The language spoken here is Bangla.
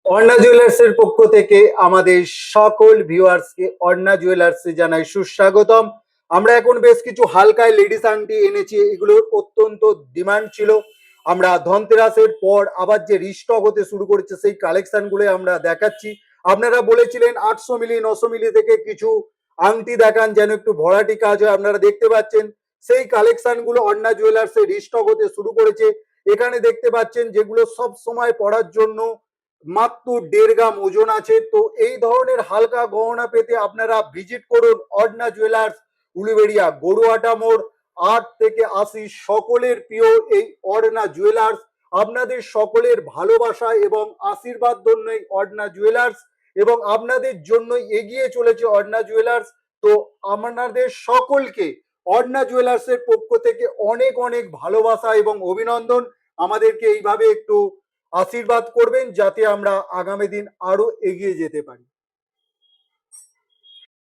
অর্ণা জুয়েলার্সের পক্ষ থেকে আমাদের সকল ভিউয়ার্সকে অর্ণা জুয়েলার্সে জানাই সুস্বাগতম। আমরা এখন বেশ কিছু হালকায় লেডিস আংটি এনেছি, এগুলোর অত্যন্ত ডিমান্ড ছিল। আমরা ধনতেরাসের পর আবার যে রিস্টক হতে শুরু করেছে সেই কালেকশন গুলো আমরা দেখাচ্ছি। আপনারা বলেছিলেন 800 মিলি 900 মিলি থেকে কিছু আংটি দেখান যেন একটু ভরাটি কাজ হয়, আপনারা দেখতে পাচ্ছেন সেই কালেকশন গুলো অর্ণা জুয়েলার্সে রিস্টক হতে শুরু করেছে। এখানে দেখতে পাচ্ছেন যেগুলো সব সময় পড়ার জন্য মাত্র 1.5 গ্রাম ওজন আছে। তো এই ধরনের হালকা গহনা পেতে আপনারা ভিজিট করুন অর্ণা জুয়েলার্স, উলুবেড়িয়া গরুয়াটা মোড়। 8 থেকে 80 সকলের প্রিয় এই অর্ণা জুয়েলার্স, আপনাদের সকলের ভালোবাসা এবং আশীর্বাদ জন্যই অর্ণা জুয়েলার্স, এবং আপনাদের জন্য এগিয়ে চলেছে অর্ণা জুয়েলার্স। তো আপনাদের সকলকে অর্ণা জুয়েলার্সের পক্ষ থেকে অনেক অনেক ভালোবাসা এবং অভিনন্দন। আমাদেরকে এইভাবে একটু আশীর্বাদ করবেন যাতে আমরা আগামী দিন আরো এগিয়ে যেতে পারি।